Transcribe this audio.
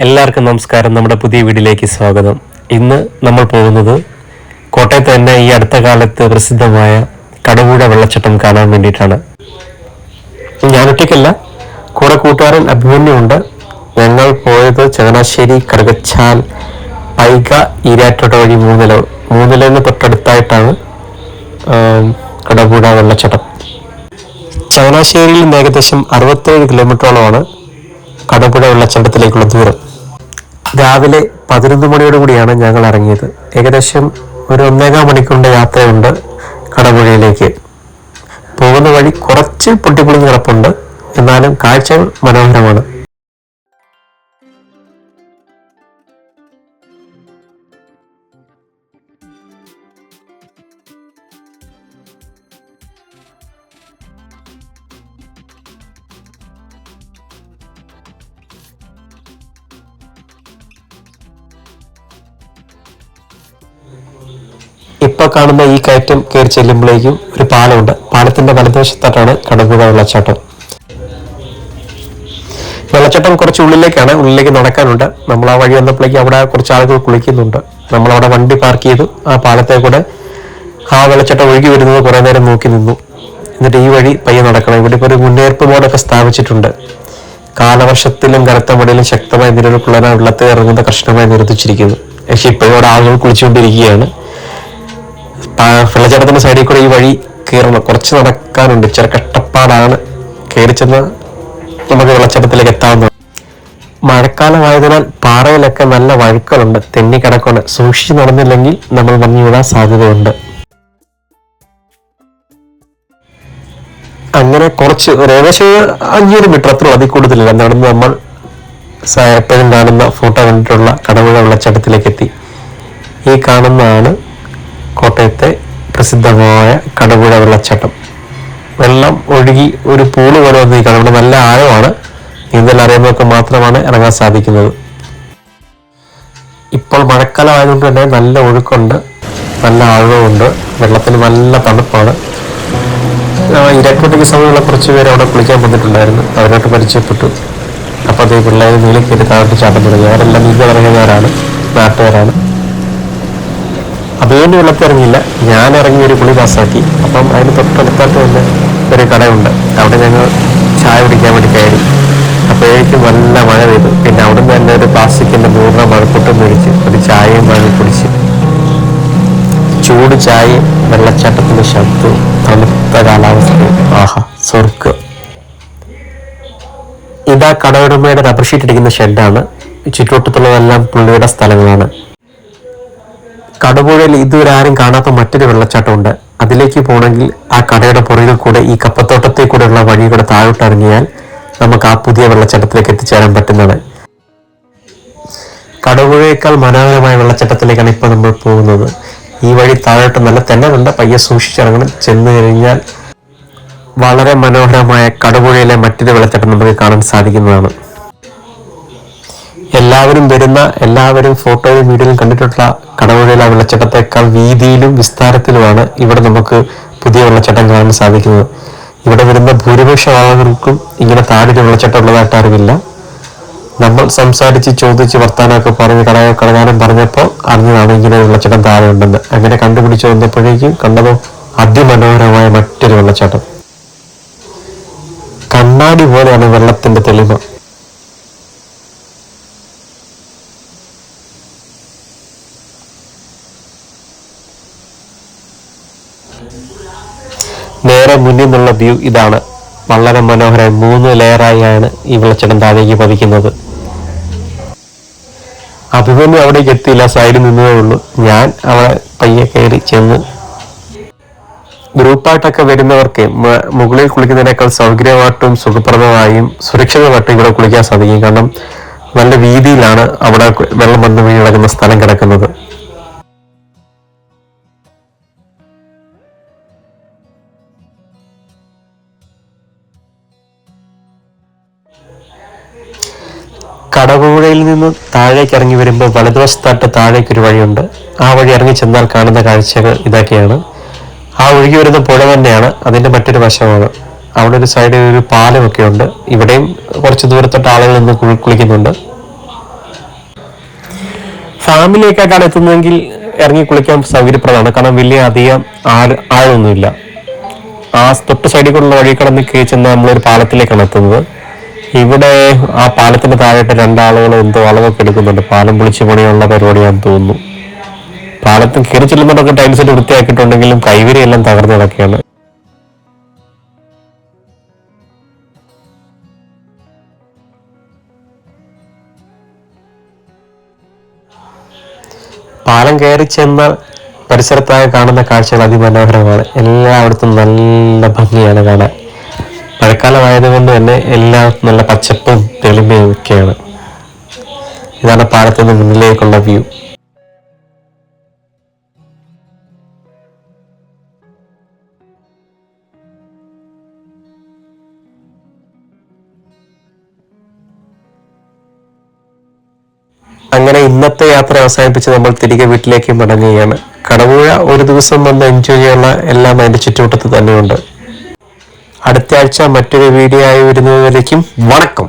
എല്ലാവർക്കും നമസ്കാരം. നമ്മുടെ പുതിയ വീഡിയോയിലേക്ക് സ്വാഗതം. ഇന്ന് നമ്മൾ പോകുന്നത് കോട്ടയത്ത് തന്നെ ഈ അടുത്ത കാലത്ത് പ്രസിദ്ധമായ കടപുഴ വെള്ളച്ചാട്ടം കാണാൻ വേണ്ടിയിട്ടാണ്. ഞാൻ ഒറ്റയ്ക്കല്ല, കൂടെ കൂട്ടുകാരൻ അഭിമന്യുണ്ട്. ഞങ്ങൾ പോയത് ചങ്ങനാശ്ശേരി, കറുകച്ചാൽ, പൈക, ഈരാറ്റോട്ട വഴി മൂന്നിലെന്ന് തൊട്ടടുത്തായിട്ടാണ് കടപുഴ വെള്ളച്ചാട്ടം. ചങ്ങനാശ്ശേരിയിൽ നിന്ന് ഏകദേശം 67 കിലോമീറ്ററോളമാണ് കടപുഴ വെള്ളച്ചാട്ടത്തിലേക്കുള്ള ദൂരം. രാവിലെ 11 മണിയോടുകൂടിയാണ് ഞങ്ങൾ ഇറങ്ങിയത്. ഏകദേശം ഒരു 1.25 മണിക്കൂറിൻ്റെ യാത്രയുണ്ട് കടപുഴയിലേക്ക്. പോകുന്ന വഴി കുറച്ച് പൊട്ടിപ്പൊളിഞ്ഞ് കിടപ്പുണ്ട്, എന്നാലും കാഴ്ചകൾ മനോഹരമാണ്. ഇപ്പൊ കാണുന്ന ഈ കയറ്റം കയറി ചെല്ലുമ്പോഴേക്കും ഒരു പാലമുണ്ട്. പാലത്തിന്റെ വലതുവശത്തായിട്ടാണ് കടപുഴ വെള്ളച്ചാട്ടം. വെള്ളച്ചാട്ടം കുറച്ച് ഉള്ളിലേക്ക് നടക്കാനുണ്ട്. നമ്മൾ ആ വഴി വന്നപ്പോഴേക്കും അവിടെ കുറച്ച് ആളുകൾ കുളിക്കുന്നുണ്ട്. നമ്മളവിടെ വണ്ടി പാർക്ക് ചെയ്തു. ആ പാലത്തെ കൂടെ ആ വെള്ളച്ചാട്ടം ഒഴുകി വരുന്നത് കുറെ നേരം നോക്കി നിന്നു. എന്നിട്ട് ഈ വഴി പയ്യെ നടക്കണം. ഇവിടെ ഇപ്പോൾ ഒരു മുന്നറിയിപ്പ് ബോർഡൊക്കെ സ്ഥാപിച്ചിട്ടുണ്ട്. കാലവർഷത്തിലും കനത്ത മഴയിലും ശക്തമായ നിലവിലുള്ള വെള്ളത്തിൽ ഇറങ്ങുന്ന കർശനമായി നിരോധിച്ചിരിക്കുന്നു. പക്ഷെ ഇപ്പോഴും അവിടെ ആളുകൾ കുളിച്ചുകൊണ്ടിരിക്കുകയാണ്. വെള്ളച്ചാട്ടത്തിന്റെ സൈഡിൽ കൂടെ ഈ വഴി കയറണം, കുറച്ച് നടക്കാനുണ്ട്, ചെറിയ കഷ്ടപ്പാടാണ്. കയറി ചെന്ന് നമുക്ക് വെള്ളച്ചാട്ടത്തിലേക്ക് എത്താവുന്നതാണ്. മഴക്കാലമായതിനാൽ പാറയിലൊക്കെ നല്ല വഴുക്കളുണ്ട്, തെന്നിക്കിടക്കുണ്ട്. സൂക്ഷിച്ച് നടന്നില്ലെങ്കിൽ നമ്മൾ മഞ്ഞു വീഴാൻ സാധ്യതയുണ്ട്. അങ്ങനെ കുറച്ച് ഏകദേശം 500 മീറ്റർ, അത്ര അതിൽ കൂടുതലില്ല, നടന്ന് നമ്മൾ എപ്പോഴും കാണുന്ന ഫോട്ടോ കണ്ടിട്ടുള്ള കടപുഴ വെള്ളച്ചാട്ടത്തിലേക്ക് എത്തി. ഈ കാണുന്നതാണ് കോട്ടയത്തെ പ്രസിദ്ധമായ കടപുഴ വെള്ളച്ചാട്ടം. വെള്ളം ഒഴുകി ഒരു പൂള് പോലെ വന്ന് കാണും. ഇവിടെ നല്ല ആഴമാണ്. നീന്തൽ അറിയുന്നവർക്ക് മാത്രമാണ് ഇറങ്ങാൻ സാധിക്കുന്നത്. ഇപ്പോൾ മഴക്കാലം ആയതുകൊണ്ട് തന്നെ നല്ല ഒഴുക്കുണ്ട്, നല്ല ആഴവുമുണ്ട്. വെള്ളത്തിന് നല്ല തണുപ്പാണ്. ഇരക്കോട്ടയ്ക്ക് സമയമുള്ള കുറച്ച് പേര് അവിടെ കുളിക്കാൻ വന്നിട്ടുണ്ടായിരുന്നു. അവരോട്ട് പരിചയപ്പെട്ടു. അപ്പോൾ അതേ പിള്ളേർ നീലി കയറി താഴോട്ട് ചാട്ടം തുടങ്ങി. അവരെല്ലാം നീന്തൽ ഇറങ്ങിയവരാണ്, നാട്ടുകാരാണ്. അതുകൊണ്ട് വെള്ളത്തിൽ ഇറങ്ങിയില്ല. ഞാൻ ഇറങ്ങി ഒരു കുളി പാസ്സാക്കി. അപ്പം അതിന് തൊട്ടടുത്തായിട്ട് തന്നെ ഒരു കടയുണ്ട്. അവിടെ ഞങ്ങൾ ചായ കുടിക്കാൻ വേണ്ടി കയറി. അപ്പോഴേക്കും നല്ല മഴ പെയ്തു. പിന്നെ അവിടെ നിന്ന് തന്നെ ഒരു പ്ലാസ്റ്റിക്കിൻ്റെ 100 മഴക്കൂട്ടം മേടിച്ച് ഒരു ചായയും വാങ്ങി കുടിച്ച്. ചൂട് ചായയും വെള്ളച്ചാട്ടത്തിൻ്റെ ശബ്ദവും തണുത്ത കാലാവസ്ഥയും, ആഹാ സ്വർഗ്ഗം. ഇതാ കടയുടമയുടെ റബ്ബർ ഷീറ്റ് ഇടിക്കുന്ന ഷെഡാണ്. ചുറ്റുവട്ടത്തുള്ളതെല്ലാം പുള്ളിയുടെ സ്ഥലങ്ങളാണ്. കടപുഴയിൽ ഇതുവരെ ആരും കാണാത്ത മറ്റൊരു വെള്ളച്ചാട്ടമുണ്ട്. അതിലേക്ക് പോകണമെങ്കിൽ ആ കടയുടെ പുറകിൽ കൂടെ ഈ കപ്പത്തോട്ടത്തിൽ കൂടെയുള്ള വഴിയുടെ താഴോട്ട് ഇറങ്ങിയാൽ നമുക്ക് ആ പുതിയ വെള്ളച്ചാട്ടത്തിലേക്ക് എത്തിച്ചേരാൻ പറ്റുന്നത്. കടപുഴയേക്കാൾ മനോഹരമായ വെള്ളച്ചാട്ടത്തിലേക്കാണ് ഇപ്പോൾ നമ്മൾ പോകുന്നത്. ഈ വഴി താഴോട്ട് നല്ല തെന്നലുണ്ട്, പയ്യെ സൂക്ഷിച്ചിറങ്ങണം. ചെന്ന് കഴിഞ്ഞാൽ വളരെ മനോഹരമായ കടപുഴയിലെ മറ്റൊരു വെള്ളച്ചാട്ടം നമുക്ക് കാണാൻ സാധിക്കുന്നതാണ്. എല്ലാവരും ഫോട്ടോയിലും വീഡിയോയിലും കണ്ടിട്ടുള്ള കടപുഴയിലെ വെള്ളച്ചാട്ടത്തെക്കാൾ വീതിയിലും വിസ്താരത്തിലുമാണ് ഇവിടെ നമുക്ക് പുതിയ വെള്ളച്ചാട്ടം കാണാൻ സാധിക്കുന്നത്. ഇവിടെ വരുന്ന ഭൂരിപക്ഷം ആളുകൾക്കും ഇങ്ങനെ താഴെ വെള്ളച്ചാട്ടം ഉള്ളതായിട്ട് അറിവില്ല. നമ്മൾ സംസാരിച്ച് ചോദിച്ച് വർത്താനമൊക്കെ പറഞ്ഞ് കടകാലം പറഞ്ഞപ്പോൾ അറിഞ്ഞതാണ് ഇങ്ങനെ വെള്ളച്ചാട്ടം താഴെ ഉണ്ടെന്ന്. അങ്ങനെ കണ്ടുപിടിച്ച് വന്നപ്പോഴേക്കും കണ്ടതോ അതിമനോഹരമായ മറ്റൊരു വെള്ളച്ചാട്ടം. കണ്ണാടി പോലെയാണ് വെള്ളത്തിന്റെ തെളിമ. നേരെ മുന്നിൽ നിന്നുള്ള വ്യൂ ഇതാണ്. വളരെ മനോഹരമായി 3 ലെയറായാണ് ഈ വെള്ളച്ചാട്ടം താഴേക്ക് പതിക്കുന്നത്. അഭിമന്യു അവിടേക്ക് എത്തിയില്ല, സൈഡിൽ നിന്നതേ ഉള്ളൂ. ഞാൻ അവിടെ പയ്യെ കയറി ചെന്ന്. ഗ്രൂപ്പായിട്ടൊക്കെ വരുന്നവർക്ക് മുകളിൽ കുളിക്കുന്നതിനേക്കാൾ സൗകര്യമായിട്ടും സുഖപ്രദമായും സുരക്ഷിതമായിട്ടും ഇവിടെ കുളിക്കാൻ സാധിക്കും. കാരണം നല്ല വീതിയിലാണ് അവിടെ വെള്ളം വന്ന് വീണ് കിടക്കുന്ന സ്ഥലം കിടക്കുന്നത്. കടപുഴയിൽ നിന്ന് താഴേക്ക് ഇറങ്ങി വരുമ്പോൾ വലതുവശത്തായിട്ട് താഴേക്കൊരു വഴിയുണ്ട്. ആ വഴി ഇറങ്ങി ചെന്നാൽ കാണുന്ന കാഴ്ചകൾ ഇതൊക്കെയാണ്. ആ ഒഴുകി വരുന്ന പുഴ തന്നെയാണ് അതിൻ്റെ മറ്റൊരു വശമാണ്. അവിടെ ഒരു സൈഡിൽ ഒരു പാലമൊക്കെ ഉണ്ട്. ഇവിടെയും കുറച്ച് ദൂരത്തോട്ട് ആളുകൾ നിന്ന് കുളിക്കുന്നുണ്ട്. ഫാമിലിയൊക്കെയാണ് എത്തുന്നതെങ്കിൽ ഇറങ്ങി കുളിക്കാൻ സൗകര്യപ്രദമാണ്. കാരണം വലിയ അധികം ആഴമൊന്നുമില്ല. ആ തൊട്ട് സൈഡിൽ കൂടെ വഴി കടന്ന് ചെന്ന് നമ്മളൊരു പാലത്തിലേക്കാണ് എത്തുന്നത്. ഇവിടെ ആ പാലത്തിന് താഴെയിട്ട് രണ്ടാളുകൾ എന്തോ അളവൊക്കെ എടുക്കുന്നുണ്ട്. പാലം പൊളിച്ച് പണിയുള്ള പരിപാടിയാണെന്ന് തോന്നുന്നു. പാലത്തിൽ കയറി ചെല്ലുന്നതൊക്കെ ടൈൽസിട്ട് വൃത്തിയാക്കിയിട്ടുണ്ടെങ്കിലും കൈവരിയെല്ലാം തകർന്നു കിടക്കുകയാണ്. പാലം കയറി ചെന്ന പരിസരത്തായി കാണുന്ന കാഴ്ചകൾ അതിമനോഹരമാണ്. എല്ലായിടത്തും നല്ല ഭംഗിയാണ് കാണാൻ. മഴക്കാലമായതുകൊണ്ട് തന്നെ എല്ലായിടത്തും നല്ല പച്ചപ്പും തെളിമയും ഒക്കെയാണ്. ഇതാണ് പാലത്തിന് മുന്നിലേക്കുള്ള വ്യൂ. അങ്ങനെ ഇന്നത്തെ യാത്ര അവസാനിപ്പിച്ച് നമ്മൾ തിരികെ വീട്ടിലേക്ക് മടങ്ങുകയാണ്. കടമ്പുഴ ഒരു ദിവസം വന്ന് എൻജോയ് ചെയ്യാനുള്ള എല്ലാം അതിന്റെ ചുറ്റുവട്ടത്ത് തന്നെയുണ്ട്. അടുത്ത ആഴ്ച മറ്റൊരു വീഡിയോ ആയി വരുന്നതിലേക്കും വണക്കം.